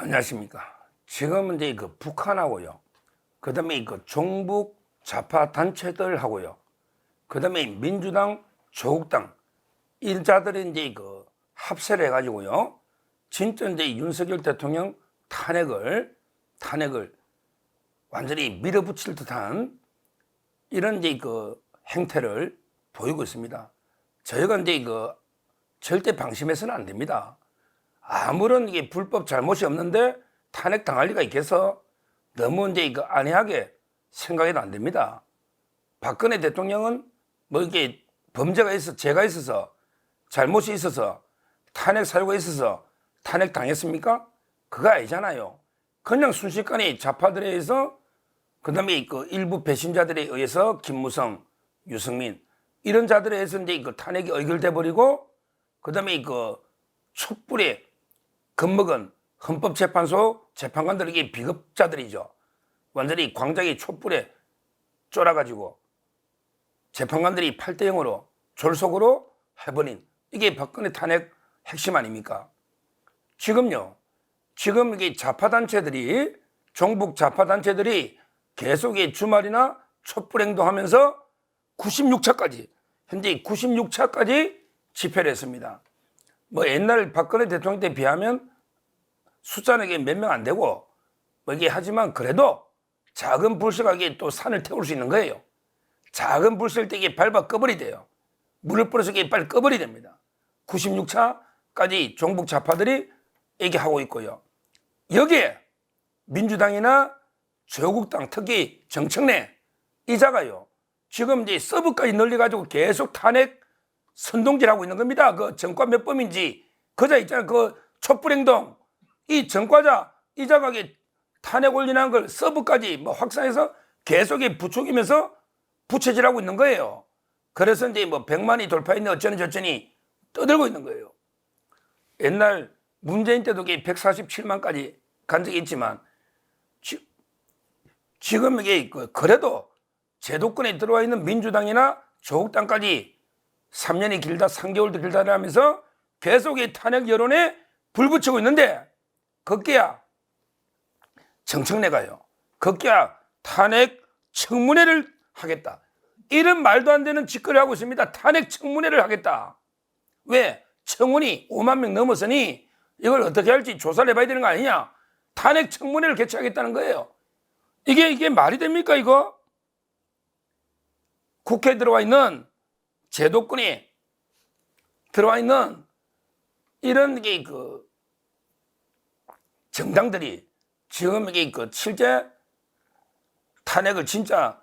안녕하십니까. 지금은 이제 그 북한하고요. 그 다음에 그 종북 좌파 단체들하고요. 그 다음에 민주당, 조국당 일자들이 이제 그 합세를 해가지고요. 진짜 이제 윤석열 대통령 탄핵을 완전히 밀어붙일 듯한 이런 이제 그 행태를 보이고 있습니다. 저희가 이제 그 절대 방심해서는 안 됩니다. 아무런 이게 불법 잘못이 없는데 탄핵 당할 리가 있겠어? 너무 이제 이거 안해하게 생각해도 안 됩니다. 박근혜 대통령은 뭐 이게 범죄가 있어, 죄가 있어서, 잘못이 있어서, 탄핵 사유가 있어서 탄핵 당했습니까? 그거 아니잖아요. 그냥 순식간에 좌파들에 의해서, 그 다음에 그 일부 배신자들에 의해서 김무성, 유승민 이런 자들에 의해서 이제 그 탄핵이 의결돼 버리고, 그 다음에 그 촛불에 겁먹은 헌법재판소 재판관들에게 비겁자들이죠. 완전히 광장이 촛불에 쫄아가지고 재판관들이 8대0으로 졸속으로 해버린 이게 박근혜 탄핵 핵심 아닙니까? 지금요. 지금 이게 좌파단체들이 종북 좌파단체들이 계속 주말이나 촛불 행동하면서 96차까지 현재 96차까지 집회를 했습니다. 뭐 옛날 박근혜 대통령 때 비하면 숫자는 몇 명 안 되고 뭐 이게 하지만 그래도 작은 불씨가 또 산을 태울 수 있는 거예요. 작은 불씨일 때 이게 밟아 꺼버리 돼요. 물을 뿌려서 이게 빨리 꺼버리 됩니다. 96차까지 종북 좌파들이 얘기하고 있고요. 여기에 민주당이나 조국당 특히 정청래 이자가요. 지금 이제 서브까지 늘려가지고 계속 탄핵 선동질하고 있는 겁니다. 그 전과 몇 범인지 그자 있잖아요. 그 촛불행동 이 전과자 이자가 탄핵 올리는 걸 서브까지 뭐 확산해서 계속 부추기면서 부채질하고 있는 거예요. 그래서 이제 뭐 100만이 돌파했네 어쩌니 저쩌니 떠들고 있는 거예요. 옛날 문재인 때도 147만까지 간 적이 있지만 지금 이게 그래도 제도권에 들어와 있는 민주당이나 조국당까지 3년이 길다 3개월도 길다 하면서 계속 이 탄핵 여론에 불 붙이고 있는데 거기야 정청래가요. 거기야 탄핵 청문회를 하겠다. 이런 말도 안 되는 짓거리를 하고 있습니다. 탄핵 청문회를 하겠다. 왜? 청원이 5만 명 넘었으니 이걸 어떻게 할지 조사를 해봐야 되는 거 아니냐. 탄핵 청문회를 개최하겠다는 거예요. 이게 말이 됩니까 이거? 국회에 들어와 있는 제도권에 들어와 있는 이런 게 정당들이 지금 이게 실제 탄핵을 진짜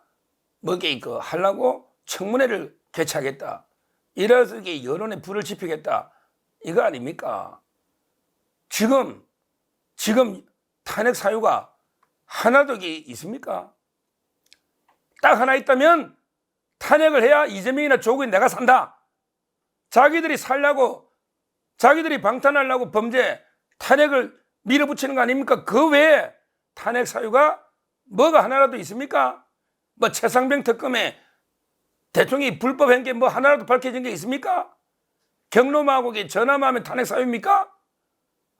뭐게 하려고 청문회를 개최하겠다. 이래서 이게 여론에 불을 지피겠다. 이거 아닙니까? 지금 탄핵 사유가 하나도 있습니까? 딱 하나 있다면 탄핵을 해야 이재명이나 조국이 내가 산다. 자기들이 살려고 자기들이 방탄하려고 범죄 탄핵을 밀어붙이는 거 아닙니까? 그 외에 탄핵 사유가 뭐가 하나라도 있습니까? 뭐 최상병 특검에 대통령이 불법 행위 뭐 하나라도 밝혀진 게 있습니까? 경로마하고 전화만 하면 탄핵 사유입니까?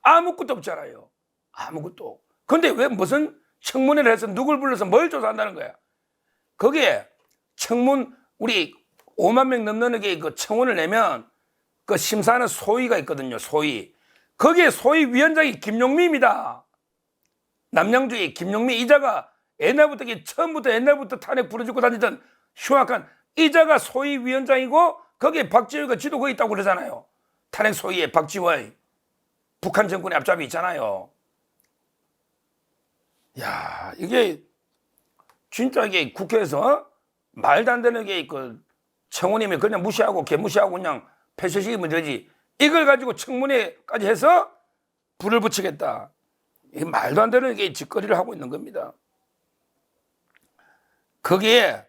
아무것도 없잖아요. 아무것도. 근데 왜 무슨 청문회를 해서 누굴 불러서 뭘 조사한다는 거야? 거기에 우리 5만 명 넘는 게 청원을 내면 그 심사하는 소위가 있거든요. 소위. 거기에 소위 위원장이 김용미입니다. 남양주의 김용미 이자가 처음부터 옛날부터 탄핵 부르짖고 다니던 흉악한 이자가 소위 위원장이고 거기에 박지원이가 지도 거기 있다고 그러잖아요. 탄핵 소위에 박지원 북한 정권의 앞잡이 있잖아요. 야, 이게 진짜 이게 국회에서 말도 안 되는 게 청원이면 그냥 무시하고 개무시하고 그냥 패셔시키면 되지. 이걸 가지고 청문회까지 해서 불을 붙이겠다. 이게 말도 안 되는 게 짓거리를 하고 있는 겁니다. 거기에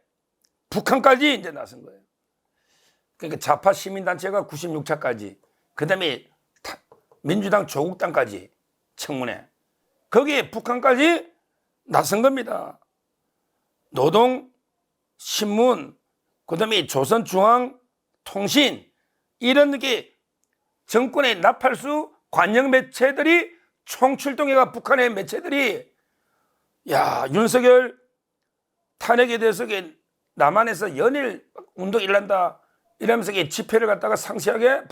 북한까지 이제 나선 거예요. 그러니까 좌파 시민단체가 96차까지, 그 다음에 민주당 조국당까지 청문회. 거기에 북한까지 나선 겁니다. 노동, 신문, 그 다음에 조선중앙통신, 이런 게 정권의 나팔수 관영 매체들이 총출동해가 북한의 매체들이 야 윤석열 탄핵에 대해서 남한에서 연일 운동 일난다 이러면서 집회를 갖다가 상세하게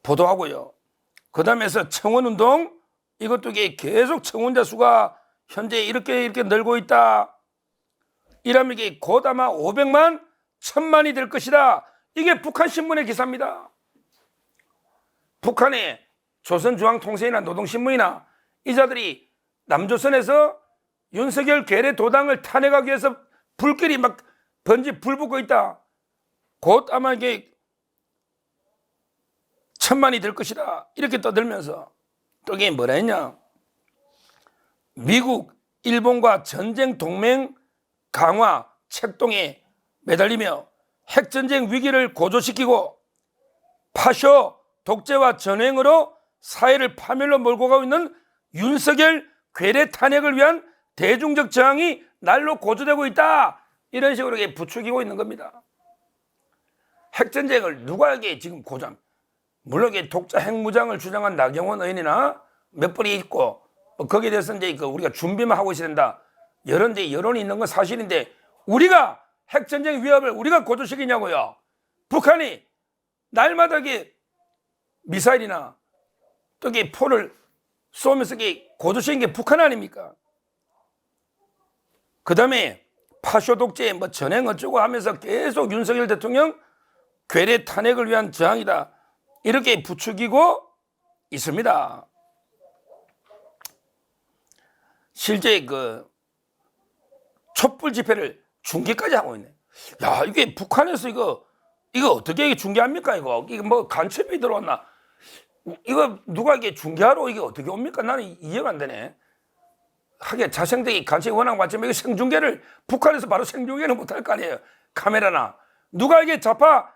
보도하고요. 그 다음에서 청원운동 이것도 계속 청원자 수가 현재 이렇게 늘고 있다. 이러면 곧 아마 500만, 1000만이 될 것이다. 이게 북한 신문의 기사입니다. 북한의 조선중앙통신이나 노동신문이나 이 자들이 남조선에서 윤석열 괴뢰 도당을 탄핵하기 위해서 불길이 막 불붙고 있다. 곧 아마 이게 1000만이 될 것이다. 이렇게 떠들면서 또 이게 뭐라 했냐. 미국, 일본과 전쟁 동맹 강화 책동에 매달리며 핵전쟁 위기를 고조시키고 파쇼 독재와 전횡으로 사회를 파멸로 몰고 가고 있는 윤석열 괴뢰 탄핵을 위한 대중적 저항이 날로 고조되고 있다. 이런 식으로 부추기고 있는 겁니다. 핵전쟁을 누구에게 지금 고조합니까? 물론 독자 핵무장을 주장한 나경원 의원이나 몇 분이 있고 거기에 대해서 이제 우리가 준비만 하고 있어야 된다. 여론이 있는 건 사실인데 우리가 핵전쟁 위협을 우리가 고조시키냐고요. 북한이 날마다 미사일이나 또 포를 쏘면서 고조시킨 게 북한 아닙니까? 그 다음에 파쇼 독재 전행 어쩌고 하면서 계속 윤석열 대통령 괴뢰 탄핵을 위한 저항이다. 이렇게 부추기고 있습니다. 실제 촛불 집회를 중계까지 하고 있네. 야, 이게 북한에서 이거 어떻게 중계합니까? 이거 뭐 간첩이 들어왔나? 이거 누가 중계하러 이게 어떻게 옵니까? 나는 이해가 안 되네. 하긴 자생되기 간첩이 워낙 많지만 이거 생중계를 북한에서 바로 생중계는 못할 거 아니에요. 카메라나 누가 좌파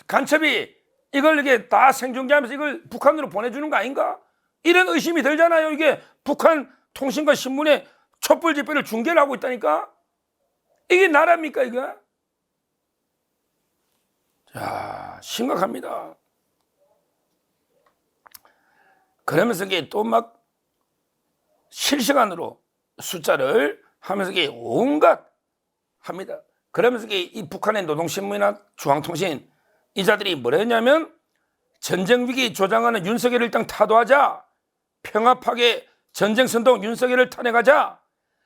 간첩이 이걸 다 생중계하면서 이걸 북한으로 보내주는 거 아닌가? 이런 의심이 들잖아요. 이게 북한 통신과 신문에 촛불 집회를 중계를 하고 있다니까? 이게 나라입니까, 이거? 자, 심각합니다. 그러면서 또 막 실시간으로 숫자를 하면서 온갖 합니다. 그러면서 이 북한의 노동신문이나 중앙통신 이 자들이 뭐라 했냐면 전쟁위기 조장하는 윤석열을 일단 타도하자. 평화 파괴 전쟁 선동 윤석열을 탄핵하자.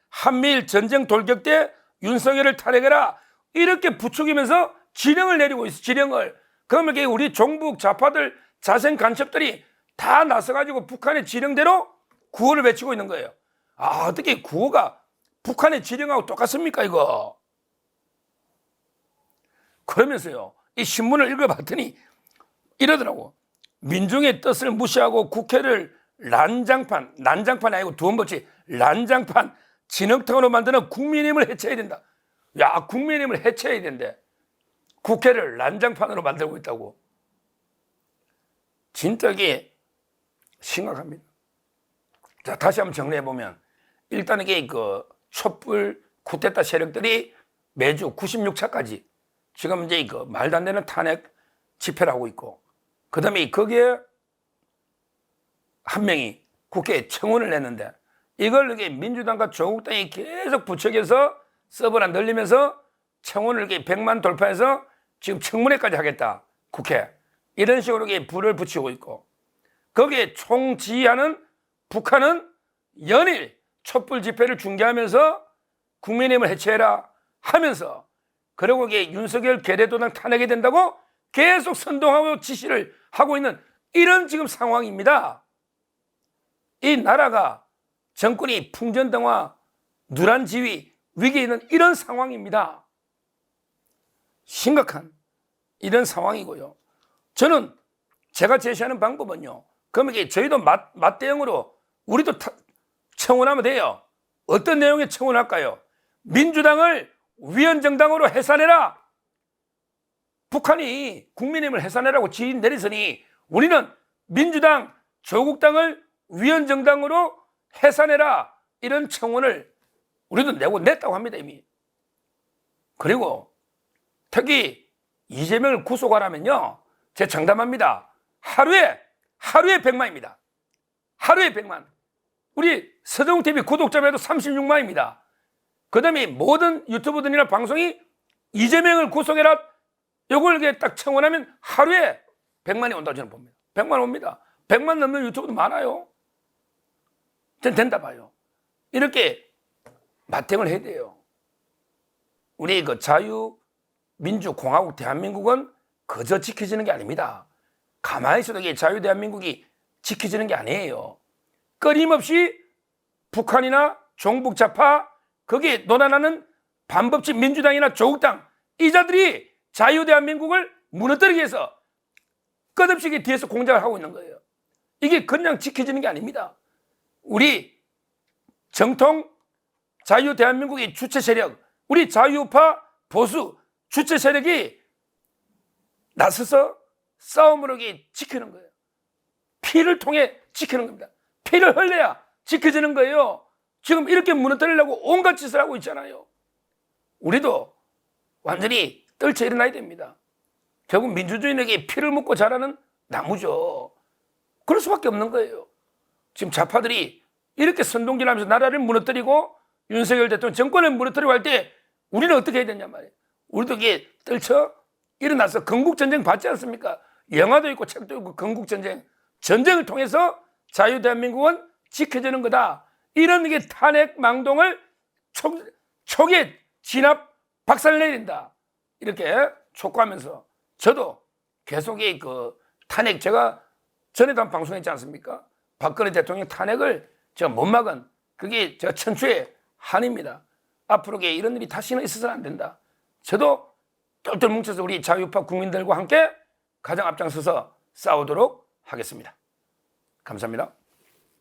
한미일 전쟁 돌격 때 윤석열을 탄핵해라. 이렇게 부추기면서 지령을 내리고 있어. 지령을. 그러면 우리 종북 좌파들 자생 간첩들이 다 나서가지고 북한의 지령대로 구호를 외치고 있는 거예요. 아, 어떻게 구호가 북한의 지령하고 똑같습니까, 이거? 그러면서요, 이 신문을 읽어봤더니 이러더라고. 민중의 뜻을 무시하고 국회를 난장판이 아니고 두 번 버치 난장판 진흙탕으로 만드는 국민의힘을 해체해야 된다. 야, 국민의힘을 해체해야 된대. 국회를 난장판으로 만들고 있다고. 진짜 이게 심각합니다. 자, 다시 한번 정리해보면 일단 이게 촛불 쿠데타 세력들이 매주 96차까지 지금 이제 말도 안 되는 탄핵 집회를 하고 있고, 그 다음에 거기에 한 명이 국회에 청원을 냈는데 이걸 이게 민주당과 조국당이 계속 부추겨서 서버나 늘리면서 청원을 이렇게 100만 돌파해서 지금 청문회까지 하겠다. 국회. 이런 식으로 이게 불을 붙이고 있고, 거기에 총지휘하는 북한은 연일 촛불 집회를 중계하면서 국민의힘을 해체해라 하면서, 그리고 이게 윤석열 괴뢰도당 탄핵이 된다고 계속 선동하고 지시를 하고 있는 이런 지금 상황입니다. 이 나라가 정권이 풍전등화, 누란 지위, 위기에 있는 이런 상황입니다. 심각한 이런 상황이고요. 저는 제가 제시하는 방법은요, 그러면 저희도 맞대응으로 우리도 청원하면 돼요. 어떤 내용의 청원할까요? 민주당을 위헌정당으로 해산해라. 북한이 국민의힘을 해산해라고 지휘 내리서니 우리는 민주당, 조국당을 위헌정당으로 해산해라. 이런 청원을 우리도 냈다고 합니다, 이미. 그리고 특히 이재명을 구속하라면요, 제 장담합니다. 하루에 100만입니다. 하루에 100만. 우리 서정TV 구독자매도 36만입니다. 그 다음에 모든 유튜브들이나 방송이 이재명을 구속해라 요걸 이렇게 딱 청원하면 하루에 100만이 온다고 저는 봅니다. 100만 옵니다. 100만 넘는 유튜브도 많아요. 전 된다 봐요. 이렇게 마탱을 해야 돼요. 우리 그 자유민주공화국 대한민국은 그저 지켜지는 게 아닙니다. 가만히 있어도 이게 자유대한민국이 지켜지는 게 아니에요. 끊임없이 북한이나 종북좌파 거기에 논란하는 반법집 민주당이나 조국당 이자들이 자유대한민국을 무너뜨리기 위해서 끝없이 뒤에서 공작을 하고 있는 거예요. 이게 그냥 지켜지는 게 아닙니다. 우리 정통 자유대한민국의 주체 세력, 우리 자유파 보수 주체 세력이 나서서 싸움으로 지키는 거예요. 피를 통해 지키는 겁니다. 피를 흘려야 지켜지는 거예요. 지금 이렇게 무너뜨리려고 온갖 짓을 하고 있잖아요. 우리도 완전히 떨쳐 일어나야 됩니다. 결국 민주주의에게 피를 묻고 자라는 나무죠. 그럴 수밖에 없는 거예요. 지금 좌파들이 이렇게 선동질하면서 나라를 무너뜨리고 윤석열 대통령 정권을 무너뜨리고 할 때 우리는 어떻게 해야 되냐 말이에요. 우리도 이게 떨쳐 일어나서 건국전쟁 봤지 않습니까? 영화도 있고 책도 있고 건국전쟁. 전쟁을 통해서 자유대한민국은 지켜지는 거다. 이런 게 탄핵 망동을 초기에 진압 박살내린다. 이렇게 촉구하면서 저도 계속 그 탄핵 제가 전에도 한 방송했지 않습니까? 박근혜 대통령 탄핵을 제가 못 막은 그게 제가 천추의 한입니다. 앞으로 이런 일이 다시는 있어서는 안 된다. 저도 똘똘 뭉쳐서 우리 자유파 국민들과 함께 가장 앞장서서 싸우도록 하겠습니다. 감사합니다.